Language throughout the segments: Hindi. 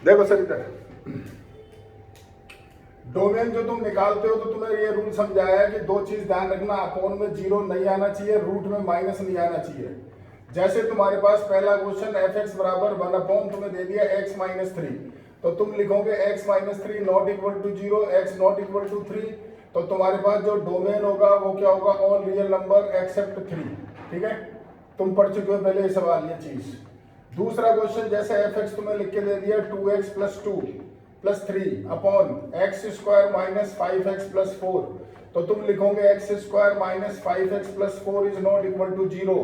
देखो सर इधर डोमेन जो तुम निकालते हो तो तुम्हें ये रूल समझाया है कि दो चीज ध्यान रखना, अपोन में जीरो नहीं आना चाहिए, रूट में माइनस नहीं आना चाहिए। जैसे तुम्हारे पास पहला क्वेश्चन एफ एक्स बराबर वन अपॉन तुम्हें दे दिया एक्स माइनस थ्री, तो तुम लिखोगे x minus three not equal to zero, x not equal to three. तो तुम्हारे पास जो डोमेन होगा वो क्या होगा, all real number except three. ठीक है, तुम पढ़ चुके हो पहले ये सवाल, ये चीज। दूसरा क्वेश्चन जैसे एफ एक्स तुम्हें लिख के दे दिया two x plus two plus three upon x square minus five x plus four, तो तुम लिखोगे x square minus five x plus four is not equal to zero,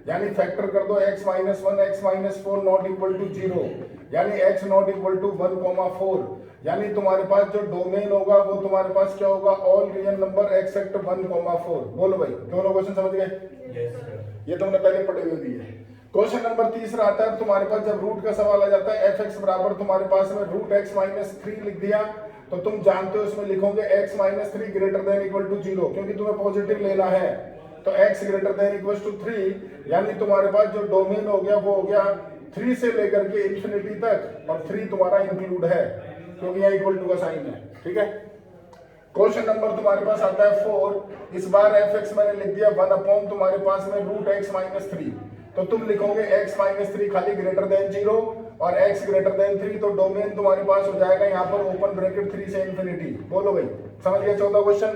यानी फैक्टर कर दो x minus one x minus four not equal to zero, यानी x not equal to one comma four. यानी तुम्हारे पास जो डोमेन होगा वो तुम्हारे पास क्या होगा, all real number except one comma four. बोलो भाई, दोनों क्वेश्चन समझ गए? ये तुमने पहले पढ़े हुए दिए। क्वेश्चन नंबर तीसरा आता है तुम्हारे पास जब रूट का सवाल आ जाता है, एफ एक्स बराबर तुम्हारे पास में रूट एक्स माइनस थ्री लिख दिया, तो तुम जानते हो इसमें लिखोगे x minus three greater than equal to zero, क्योंकि तुम्हें पॉजिटिव लेना है। तो x greater than equal to three, यानी तुम्हारे पास जो डोमेन हो गया वो हो गया थ्री से लेकर के इंफिनिटी तक, और थ्री तुम्हारा इंक्लूड है क्योंकि यहाँ इक्वल टू का साइन है। ठीक है, क्वेश्चन नंबर तुम्हारे पास आता है फोर। इस बार एफ एक्स मैंने लिख दिया वन अपॉन तुम्हारे पास में रूट एक्स माइनस थ्री, तो तुम लिखोगे एक्स माइनस थ्री खाली ग्रेटर देन जीरो और एक्स ग्रेटर देन थ्री, तो डोमेन तुम्हारे पास हो जाएगा यहाँ पर ओपन ब्रैकेट थ्री से इंफिनिटी। बोलो भाई, समझ गया चौथा क्वेश्चन?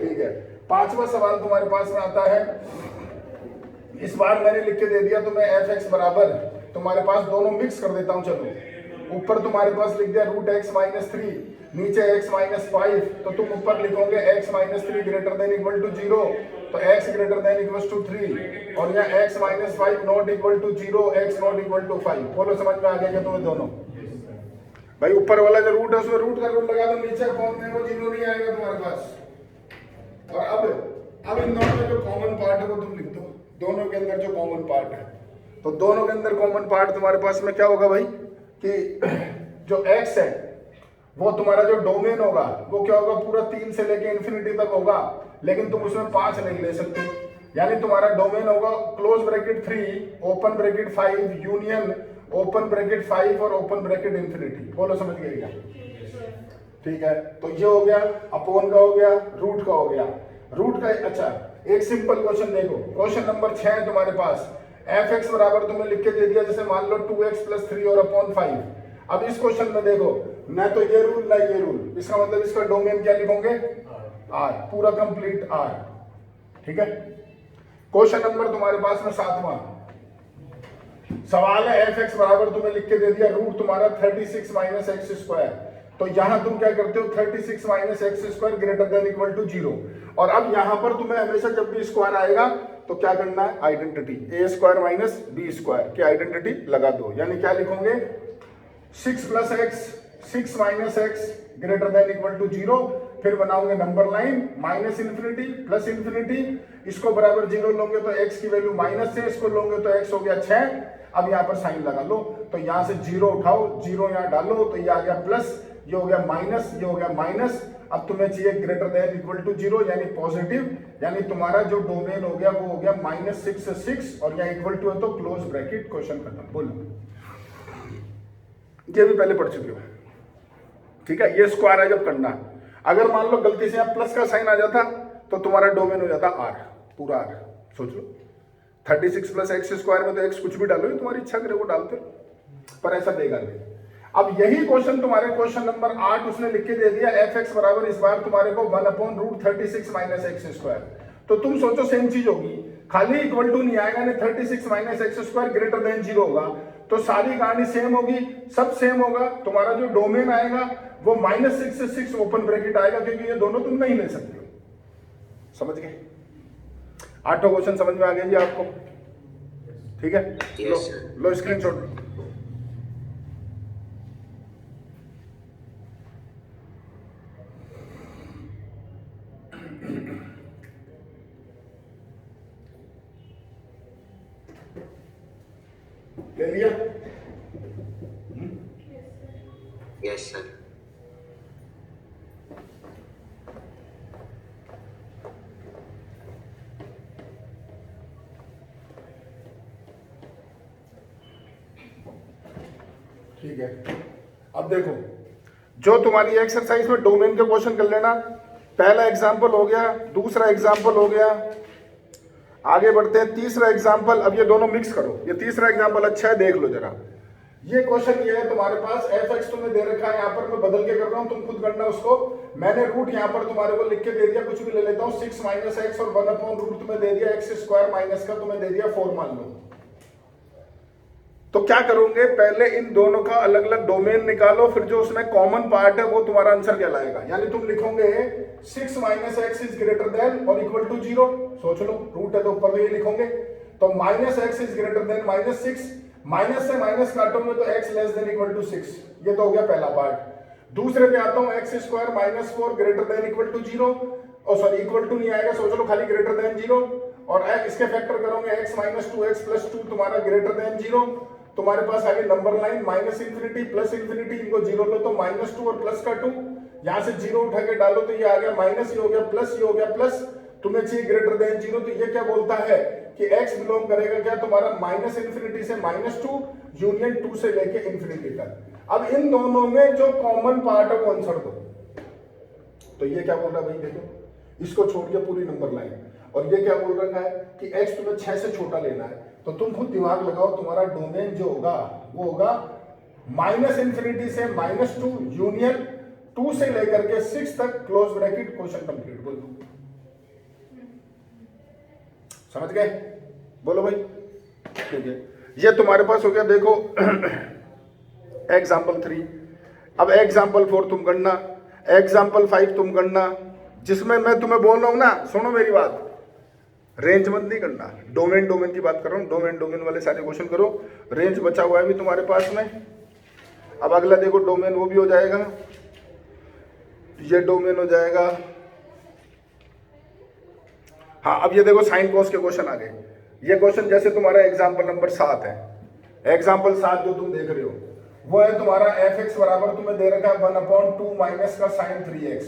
ठीक है, पांचवा सवाल तुम्हारे पास में आता है, इस बार मैंने लिख के दे दिया तुम्हें एफ एक्स बराबर तुम्हारे पास दोनों मिक्स कर देता हूं। चलो, ऊपर तुम्हारे पास लिख दिया रूट एक्स माइनस थ्री, नीचे एक्स माइनस फाइव, तो तुम ऊपर लिखोगे x minus three greater than equal to zero, तो x greater than equal to three, और यहाँ x minus five not equal to zero, x not equal to five. बोलो समझ में आ गया क्या तुम्हें दोनों? भाई ऊपर वाला जो रूट है उसमें रूट का रूट लगा दो, नीचे कौन देखो जीरो नहीं आएगा तुम्हारे पास। और अब इन दोनों में जो कॉमन पार्ट है वो तुम लिख दो, दोनों के अंदर जो कॉमन पार्ट है, तो दोनों के अंदर कॉमन पार्ट तुम्हारे पास में क्या होगा भाई कि जो x है वो तुम्हारा जो डोमेन होगा वो क्या होगा, पूरा तीन से लेके इन्फिनिटी तक होगा, लेकिन तुम उसमें पांच नहीं ले सकते। यानी तुम्हारा डोमेन होगा close bracket three open bracket five union open bracket five और ओपन ब्रैकेट इन्फिनिटी। बोलो समझ गए क्या? ठीक है, तो ये हो गया अपोन का, हो गया रूट का, हो गया रूट का। अच्छा, एक सिंपल क्वेश्चन देखो, क्वेश्चन नंबर 6 है तुम्हारे पास, एफ एक्स बराबर तुम्हें लिख के दे दिया, जैसे मान लो 2x प्लस थ्री और अपॉन 5। अब इस क्वेश्चन में देखो, ना तो ये रूल ना ये रूल, इसका मतलब इसका डोमेन क्या लिखोगे, r, पूरा कंप्लीट r। ठीक है, क्वेश्चन नंबर तुम्हारे पास में 7वां सवाल है, एफ एक्स बराबर तुम्हें लिख के दे दिया रूट तुम्हारा 36 माइनस एक्स स्क्वायर, तो यहां तुम क्या करते हो 36 minus x square greater than equal to zero. और अब यहां पर तुम्हें हमेशा जब भी स्क्वायर आएगा तो क्या करना है, identity a square minus b square की आइडेंटिटी लगा दो, यानी क्या लिखोगे 6 plus x 6 minus x greater than equal to zero, फिर बनाओगे number line minus infinity plus infinity, इसको बराबर जीरो लोगे तो एक्स की वैल्यू माइनस है, इसको लोगे तो एक्स हो गया 6। अब यहाँ पर साइन लगा लो, तो यहाँ से जीरो उठाओ, जीरो यहाँ डालो, तो ये आ गया प्लस, ये हो गया माइनस, ये हो गया माइनस। अब तुम्हें चाहिए greater than equal to zero यानी पॉजिटिव, यानी तुम्हारा जो डोमेन हो गया वो हो गया माइनस 6 से 6 और यहाँ इक्वल टू है तो क्लोज ब्रैकेट, क्वेश्चन खत्म। बोलो, ये भी पहले पढ़ चुके हो। ठीक है, ये स्क्वायर है जब करना, अगर मान लो गलती से यहाँ प्लस का साइन आ जाता तो तुम्हारा डोमेन हो जाता आर, पूरा आर। सोच लो 36 प्लस एक्स स्क्वायर में तो एक्स कुछ भी डालो, तुम्हारी इच्छा करे वो डालते, पर ऐसा देगा नहीं। अब यही क्वेश्चन तुम्हारे क्वेश्चन नंबर 8 उसने लिख के दे दिया, एफ एक्स बराबर इस बार तुम्हारे को 1 upon root 36 minus x square. तो तुम सोचो सेम चीज होगी, खाली इक्वल टू नहीं आएगा, नहीं 36 minus x square greater than zero होगा, तो सारी कहानी सेम होगी, सब सेम होगा। तुम्हारा जो डोमेन आएगा वो -6 से 6 ओपन ब्रैकेट आएगा, क्योंकि ये दोनों तुम नहीं ले सकते हो। समझ गए? 8 क्वेश्चन समझ में आ गया जी आपको? ठीक है, लो स्क्रीनशॉट ले लिया? Yes sir. ठीक है, अब देखो, जो तुम्हारी एक्सरसाइज में डोमेन के क्वेश्चन कर लेना। पहला एग्जाम्पल हो गया, दूसरा एग्जाम्पल हो गया, आगे बढ़ते हैं तीसरा एग्जाम्पल। अब ये दोनों मिक्स करो, ये तीसरा एग्जाम्पल अच्छा है, देख लो जरा। ये क्वेश्चन ये है तुम्हारे पास, एफ एक्स तुम्हें दे रखा है, यहाँ पर मैं बदल के कर रहा हूँ, तुम खुद करना उसको। मैंने रूट यहाँ पर तुम्हारे को लिख के दे दिया, कुछ भी ले लेता हूँ, 6 माइनस एक्स और 1/रूट तुम्हें दे दिया, एक्स स्क्वायर माइनस का तुम्हें दे दिया 4 मान लो। तो क्या करोगे, पहले इन दोनों का अलग अलग डोमेन निकालो, फिर जो उसमें कॉमन पार्ट है वो तुम्हारा आंसर कहलाएगा। यानी तुम लिखोगे 6 minus x is greater then और इक्वल टू 0। सोच लो, रूट है तो ऊपर तो ये लिखोगे। तो minus x is greater than minus 6, minus से माइनस काटोगे तो x less than equal to 6। ये तो हो गया पहला पार्ट। दूसरे पे आता हूं, x square minus 4 greater than equal to 0, और सॉरी इक्वल टू नहीं आएगा, सोच लो खाली ग्रेटर देन 0। और इसके फैक्टर करोगे x माइनस 2x प्लस 2 तुम्हारा ग्रेटर देन 0। तुम्हारे पास आगे number line minus infinity plus infinity, इनको 0 लो तो माइनस 2 और प्लस का 2, यहां से 0 उठा के डालो तो ये आ गया माइनस, ये हो गया प्लस, ये हो गया प्लस। तुम्हें चाहिए ग्रेटर देन 0, तो ये क्या बोलता है कि x बिलोंग करेगा क्या तुम्हारा माइनस इंफिनिटी से माइनस 2 यूनियन 2 से लेके इंफिनिटी तक। अब इन दोनों में जो कॉमन पार्ट है वो आंसर दो। तो ये क्या बोल रहा है भाई, देखो इसको छोड़िए पूरी नंबर लाइन, और ये क्या बोल रहा है कि x तुम्हें 6 से छोटा लेना है। तो तुम खुद दिमाग लगाओ, तुम्हारा डोमेन जो होगा वो होगा माइनस इंफिनिटी से माइनस 2 यूनियन 2 से लेकर के 6 तक क्लोज ब्रैकेट, क्वेश्चन कंप्लीट। बोल दो, समझ गए? बोलो भाई। ठीक है, ये तुम्हारे पास हो गया। देखो एग्जाम्पल 3। अब एग्जाम्पल 4 तुम करना, एग्जाम्पल 5 तुम करना। जिसमें मैं तुम्हें बोल रहा हूं ना, सुनो मेरी बात, रेंज मत नहीं करना, डोमेन डोमेन की बात कर रहा हूं, डोमेन डोमेन वाले सारे क्वेश्चन करो। रेंज बचा हुआ है भी तुम्हारे पास में। अब अगला देखो, डोमेन वो भी हो जाएगा, ये डोमेन हो जाएगा। हाँ, अब ये देखो साइन कॉस के क्वेश्चन आ गए। ये क्वेश्चन जैसे तुम्हारा एग्जाम्पल नंबर 7 है, एग्जाम्पल 7 जो तुम देख रहे हो वो है तुम्हारा एफ एक्स बराबर तुम्हें दे रखा है 1/2 माइनस का साइन 3x।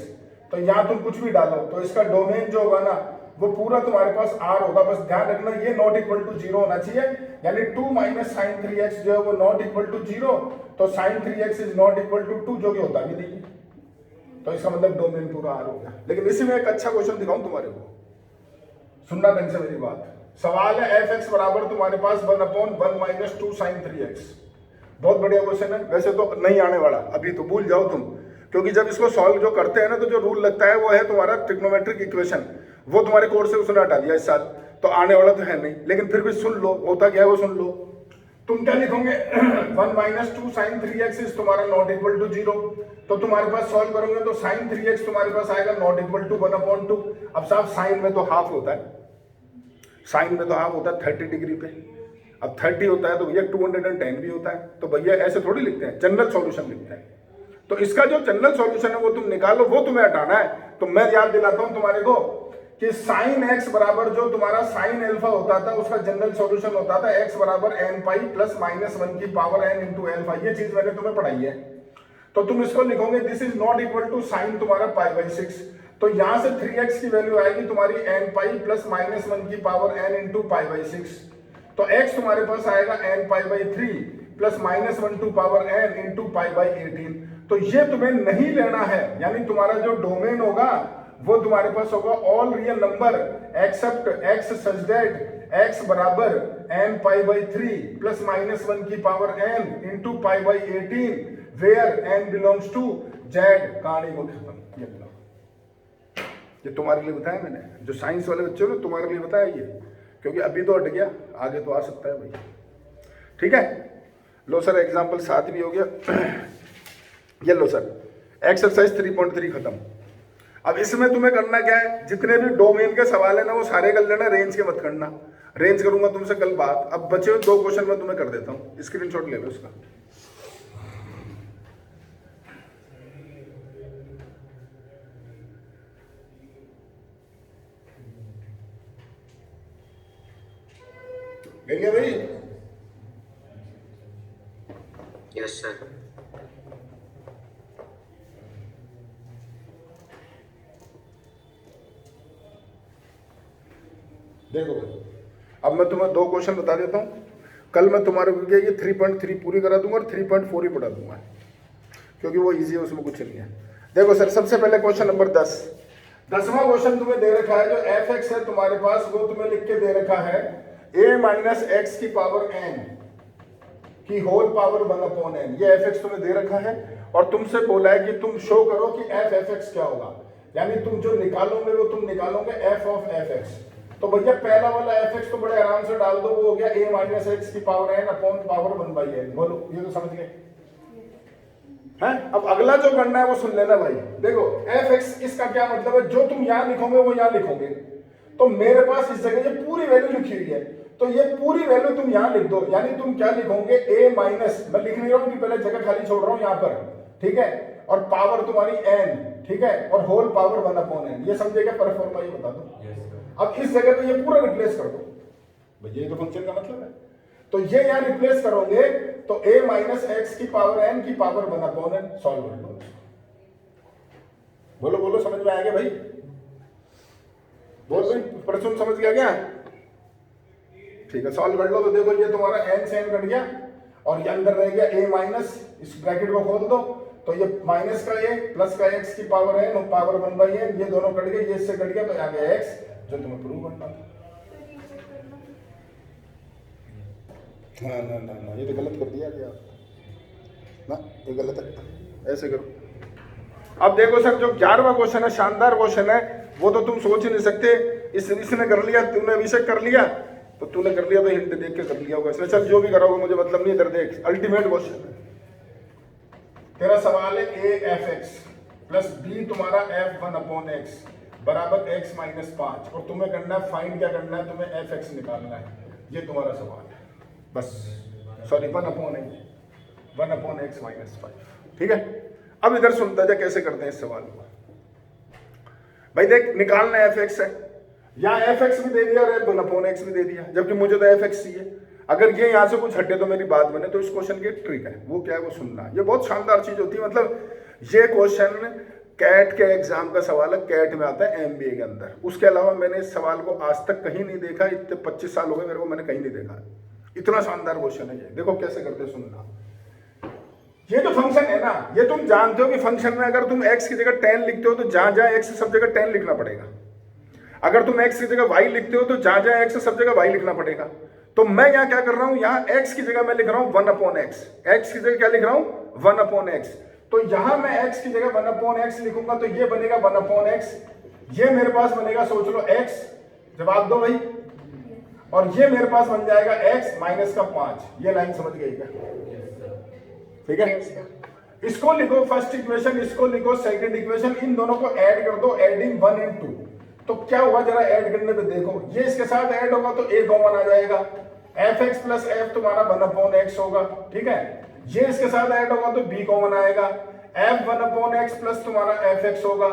तो यहाँ तुम कुछ भी डालो तो इसका डोमेन जो होगा ना वो पूरा तुम्हारे पास r होगा। बस ध्यान रखना ये नॉट इक्वल टू 0 होना चाहिए, यानी 2 माइनस साइन 3x जो है वो नॉट इक्वल टू 0, तो sine 3x is not equal to 2, जो कि होता भी नहीं है। तो इसका मतलब डोमेन पूरा r हो गया। लेकिन इसी में एक अच्छा क्वेश्चन दिखाऊं तुम्हारे को, सुनना ढंग से मेरी बात। सवाल है एफ एक्स बराबर तुम्हारे पास 1/1 माइनस 2 साइन 3x। बहुत बढ़िया क्वेश्चन है, वैसे तो नहीं आने वाला, अभी तो भूल जाओ तुम, क्योंकि जब इसको सॉल्व जो करते हैं ना तो जो रूल लगता है वो है तुम्हारा ट्रिग्नोमेट्रिक इक्वेशन, वो तुम्हारे कोर्स से उसने हटा दिया इस साल, तो आने वाला तो है नहीं, लेकिन फिर भी सुन लो होता क्या है वो सुन लो। तुम क्या लिखोगे 1 माइनस 2 साइन 3x इज तुम्हारा नॉट इक्वल टू 0। तो तुम्हारे पास सॉल्व करोगे तो साइन 3x तुम्हारे पास आएगा नॉट इक्वल टू 1/2। अब साहब साइन में तो हाफ होता है, साइन में तो हाफ होता है 30 डिग्री पे। अब 30 होता है तो भैया 210 भी होता है, तो भैया ऐसे थोड़ी लिखते हैं, जनरल सॉल्यूशन लिखते हैं। तो इसका जो जनरल सॉल्यूशन है वो तुम निकालो, वो तुम्हें हटाना है। तो मैं याद दिलाता हूं तुम्हारे को कि साइन x बराबर जो तुम्हारा साइन अल्फा होता था उसका जनरल सॉल्यूशन होता था x बराबर n पाई प्लस माइनस 1 की पावर n इंटू अल्फा। ये चीज मैंने तुम्हें पढ़ाई है। तो तुम इसको लिखोगे this is not equal to sine तुम्हारा π/6। तो यहां से 3x की वैल्यू आएगी तुम्हारी n पाई प्लस माइनस 1 की पावर n इंटू π/6। तो x तुम्हारे पास आएगा n π/3 plus minus 1 to power n into π/18। तो ये तुम्हें नहीं लेना है, यानी तुम्हारा जो डोमेन होगा वो तुम्हारे पास होगा all real number except x such that x बराबर n π/3 प्लस माइनस 1 की power n into π/18 where n belongs to z। कहानी को खत्म। ये तुम्हारे लिए बताया मैंने, जो साइंस वाले बच्चे हो ना तुम्हारे लिए बताया ये, क्योंकि अभी तो हट गया, आगे तो आ सकता है भाई। ठीक है, लो सर एग्जाम्पल 7 भी हो गया। ये लो सर एक्सरसाइज 3.3 खत्म। अब इसमें तुम्हें करना क्या है, जितने भी डोमेन के सवाल है ना वो सारे कर लेना, रेंज के मत करना। रेंज करूंगा तुमसे कल बात। अब बचे हुए 2 क्वेश्चन मैं तुम्हें कर देता हूँ, स्क्रीनशॉट ले लो उसका। ले लिया भाई? Yes sir. देखो भाई, अब मैं तुम्हें 2 क्वेश्चन बता देता हूँ। कल मैं तुम्हारे को ये 3.3 पूरी करा दूंगा और 3.4 ही पढ़ा दूंगा। क्योंकि वो इजी है, उसमें कुछ नहीं है। देखो सर, सबसे पहले क्वेश्चन नंबर 10वां क्वेश्चन तुम्हें दे रखा है, जो एफ एक्स है तुम्हारे पास, वो तुम्हें लिख के दे रखा है a माइनस एक्स की पावर n की होल पावर 1/n। ये एफ एक्स तुम्हें दे रखा है और तुमसे बोला है कि तुम शो करो कि एफ एक्स क्या होगा, यानी तुम जो निकालोगे वो तुम निकालोगे एफ ऑफ एफ एक्स। तो भैया पहला वाला एफ एक्स तो बड़े आराम से डाल दो, वो हो गया a माइनस एक्स की power n upon power 1/n। बोलो, ये तो समझ गए हैं? अब अगला जो करना है वो सुन लेना भाई। देखो एफ एक्स, इसका क्या मतलब है, जो तुम यहां लिखोगे वो यहां लिखोगे। तो मेरे पास इस जगह ये पूरी वैल्यू लिखी हुई है, तो ये पूरी वैल्यू तुम यहां लिख दो, यानी तुम क्या लिखोगे a माइनस, मैं लिख नहीं रहा हूं कि पहले जगह खाली छोड़ रहा हूं यहां पर, ठीक है, और पावर तुम्हारी n, ठीक है, और होल पावर 1/n। ये समझेगा परफॉर्मा, ये बता दो। अब इस जगह पे ये पूरा रिप्लेस कर दो भैया, ये तो फंक्शन का मतलब है। तो ये यहां रिप्लेस करोगे तो a माइनस एक्स की पावर n की पावर 1/n सॉल्व कर लो। बोलो बोलो, समझ में आ गया भाई? बोल भाई, प्रश्न समझ गया क्या? ठीक है, सॉल्व कर लो। तो देखो ये तुम्हारा n से n कट गया और ये अंदर रह गया a माइनस, इस ब्रैकेट को खोल दो तो ये माइनस का a प्लस का x की पावर n और पावर 1/n, ये दोनों कट गए, ये इससे कट गया तो आ गया x, जो तुम्हें प्रूव करना था। ना ना ना ना, ये तो गलत कर दिया गया ना, ये गलत है, ऐसे करो। अब देखो सर, जो 11वां क्वेश्चन है, शानदार क्वेश्चन है, वो तो तुम सोच ही नहीं सकते। इसने कर लिया, तूने अभिषेक कर लिया, तो तूने कर लिया तो हिंट देख के कर लिया होगा इसने। चल जो भी करोगे मुझे मतलब नहीं, इधर देख, अल्टीमेट क्वेश्चन है तेरा। सवाल है a F x plus b तुम्हारा f 1/x बराबर x माइनस 5, और तुम्हें करना है फाइंड, क्या करना है तुम्हें, एफ एक्स निकालना है। ये तुम्हारा सवाल है बस, सॉरी 1/x माइनस 5, ठीक है। अब इधर सुनता जा कैसे करते हैं इस सवाल को भाई। देख, निकालना एफ एक्स है, यहाँ एफ एक्स भी दे दिया और 1/x भी दे दिया, जबकि मुझे तो एफ एक्स चाहिए। अगर ये यहाँ से कुछ हटे तो मेरी बात बने, तो इस क्वेश्चन की ट्रिक है, वो क्या है वो सुनना। ये बहुत शानदार चीज होती है, मतलब ये क्वेश्चन कैट के एग्जाम का सवाल है, कैट में आता है एमबीए के अंदर। उसके अलावा मैंने इस सवाल को आज तक कहीं नहीं देखा, इतने 25 साल हो गए मेरे को, मैंने कहीं नहीं देखा। इतना शानदार क्वेश्चन है ये। देखो कैसे करते सुनना। ये जो फंक्शन है ना, ये तुम जानते हो कि फंक्शन में अगर तुम x की जगह 10 लिखते हो तो जहां जहां x सब जगह 10 लिखना पड़ेगा। अगर तुम x की जगह y लिखते हो तो जहां जहां x सब जगह y लिखना पड़ेगा। तो मैं यहाँ क्या कर रहा हूं, यहाँ x की जगह मैं लिख रहा हूं 1/x, x की जगह क्या लिख रहा हूं 1/x। तो यहां मैं x की जगह 1/x लिखूंगा तो ये बनेगा 1/x, ये मेरे पास बनेगा, सोच लो x, जवाब दो भाई, और ये मेरे पास बन जाएगा x माइनस का 5। ये लाइन समझ गई क्या? ठीक है, इसको लिखो फर्स्ट इक्वेशन, इसको लिखो सेकंड इक्वेशन, इन दोनों को ऐड कर दो, एडिंग 1 and 2। तो क्या हुआ जरा ऐड करने पे देखो, ये इसके साथ ऐड होगा तो a कॉमन आ जाएगा, एफ एक्स प्लस एफ तुम्हारा 1/x होगा, ठीक है। ये इसके साथ ऐड होगा तो b कॉमन आएगा, f 1/x प्लस तुम्हारा एफ एक्स होगा,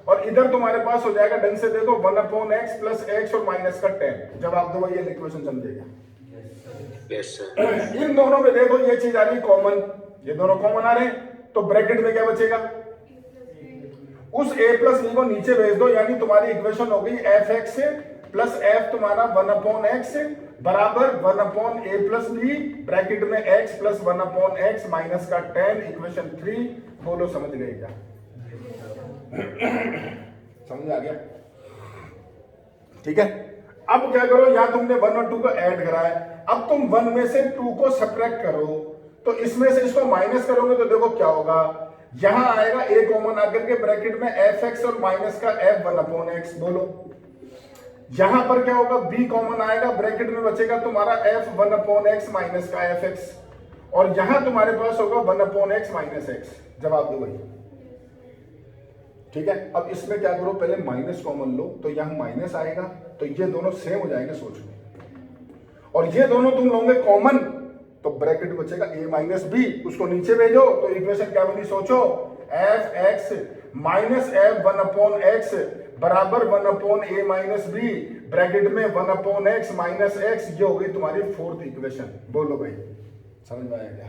और इधर तुम्हारे पास हो जाएगा, ढंग से देखो 1/x प्लस x और माइनस का 10। जवाब दो भाई, ये इक्वेशन समझेगा? Yes sir. इन दोनों में देखो ये चीज आ रही कॉमन, ये दोनों कॉमन आ रहे हैं, तो ब्रैकेट में क्या बचेगा, उस a प्लस b को नीचे भेज दो, यानी तुम्हारी इक्वेशन हो गई एफ एक्स प्लस एफ तुम्हारा 1/x बराबर 1/a प्लस b ब्रैकेट में x प्लस 1/x माइनस का 10, इक्वेशन 3। बोलो समझ गए क्या? समझ आ गया? ठीक है। अब क्या करो, यहां तुमने 1 और 2 को ऐड करा है, अब तुम 1 में से 2 को सब्ट्रैक्ट करो, तो इसमें से इसको माइनस करोगे तो देखो क्या होगा, यहां आएगा a कॉमन आकर के ब्रैकेट में एफ एक्स और माइनस का f 1/x। बोलो यहां पर क्या होगा, b कॉमन आएगा, ब्रैकेट में बचेगा तुम्हारा f 1/x माइनस का एफ एक्स, और यहां तुम्हारे पास होगा 1/x माइनस एक्स। जवाब दो भाई। ठीक है, अब इसमें क्या करो, पहले माइनस कॉमन लो, तो यहां माइनस आएगा, तो ये दोनों सेम हो जाएंगे, सोच लो, और ये दोनों तुम लोगे कॉमन, तो ब्रैकेट बचेगा a माइनस बी, उसको नीचे भेजो, तो इक्वेशन क्या बनी, सोचो, F x minus F 1/x बराबर 1/a माइनस बी ब्रैकेट में 1/x माइनस एक्स। ये हो गई तुम्हारी फोर्थ इक्वेशन। बोलो भाई, समझ में आया क्या?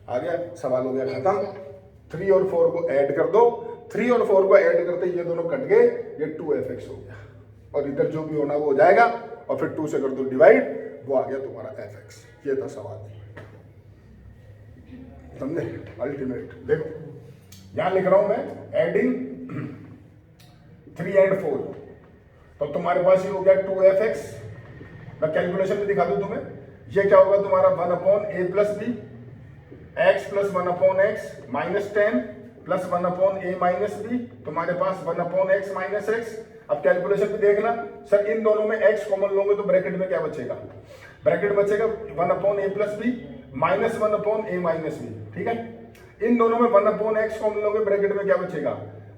आ गया, सवाल हो गया खत्म। 3 और 4 को ऐड कर दो, 3 और 4 को ऐड करते ये दोनों कट गए, ये 2f(x) हो गया, और इधर जो भी होना वो हो जाएगा, और फिर 2 से कर दो डिवाइड, वो आ गया तुम्हारा f(x). ये था सवाल। समझे? अल्टीमेट देखो यहाँ लिख रहा हूं मैं एडिंग 3 and 4, तो तुम्हारे पास ये हो गया 2f(x), मैं कैलकुलेशन में दिखा दूं तुम्हें। ये क्या होगा तुम्हारा 1/a plus b, x plus 1/x minus 10 plus 1/a minus b, तुम्हारे पास 1/x माइनस x। अब कैलकुलेशन भी देखना सर, इन दोनों में x कॉमन लोगे तो ब्रैकेट में क्या बचेगा? ब्रैकेट बचेगा 1/a plus b minus 1/a minus b, ठीक है। इन दोनों में 1/x कॉमन लोगे, ब्रैकेट में क्या बचेगा?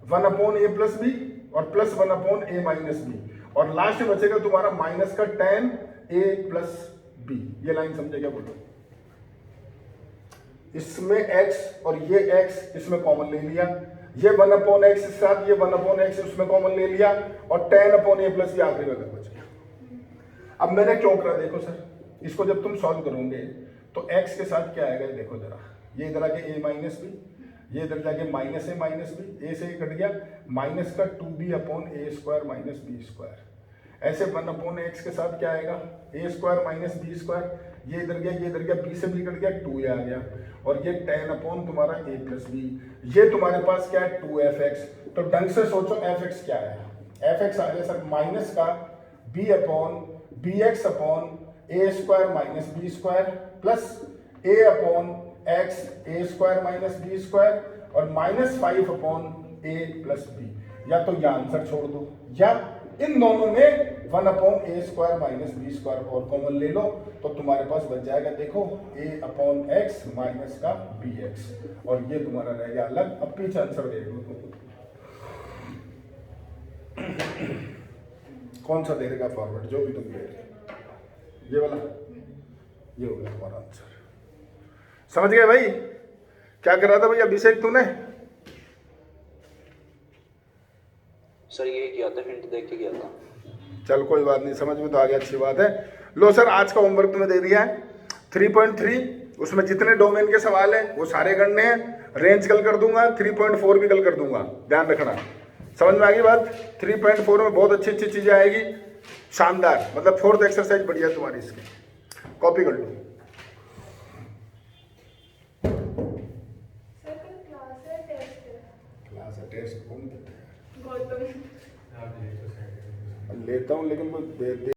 1/a प्लस बी और प्लस 1/a माइनस बी, और लास्ट में बचेगा तुम्हारा माइनस का 10a प्लस बी। ये लाइन समझे क्या बोलो? इसमें x और ये x इसमें कॉमन ले लिया, ये 1/x के साथ ये 1/x उसमें कॉमन ले लिया, और 10/a प्लस ये आखिरी में बच गया। अब मैंने क्यों करा देखो सर, इसको जब तुम सॉल्व करोगे तो x के साथ क्या आएगा देखो जरा, ये इधर आके a माइनस बी, ये इधर जाके माइनस ए माइनस बी, ए से कट गया, माइनस का 2b/a² माइनस b²। ऐसे 1/x के साथ क्या आएगा? a² माइनस b², ये इधर गया, ये इधर गया, b से b कट गया, 2a आ गया, और ये 10 तुम्हारा a प्लस b। ये तुम्हारे पास क्या है? 2f(x). तो ढंग से सोचो f(x) क्या है? f(x) आ गया सर माइनस का b/bx/a² minus b² plus a/x a² minus b² और माइनस 5/a प्लस b। या तो यह आंसर छोड़ दो, या इन दोनों में 1/a² माइनस b² और कॉमन ले लो, तो तुम्हारे पास बच जाएगा देखो a/x माइनस का bx, और ये तुम्हारा रह गया अलग। अब पीछे आंसर देख लो कौन सा दे देगा फॉरवर्ड, जो भी तुम दे रहे, ये वाला, ये हो गया हमारा आंसर। समझ गए भाई? क्या कर रहा था भाई अभिषेक तूने? सर ये किया था, हिंट देख के किया था। चल कोई बात नहीं, समझ में तो आ गया, अच्छी बात है। लो सर आज का होमवर्क तुम्हें दे दिया है 3.3, उसमें जितने डोमेन के सवाल है वो सारे करने हैं। रेंज कल कर दूंगा, 3.4 भी कल कर दूंगा, ध्यान रखना। समझ में आ गई बात? 3.4 में बहुत अच्छी अच्छी चीजें आएगी, शानदार, मतलब 4th एक्सरसाइज बढ़िया तुम्हारी, इसकी कॉपी कर लो। क्लास है, टेस्ट कौन देता है? लेता हूँ लेकिन वो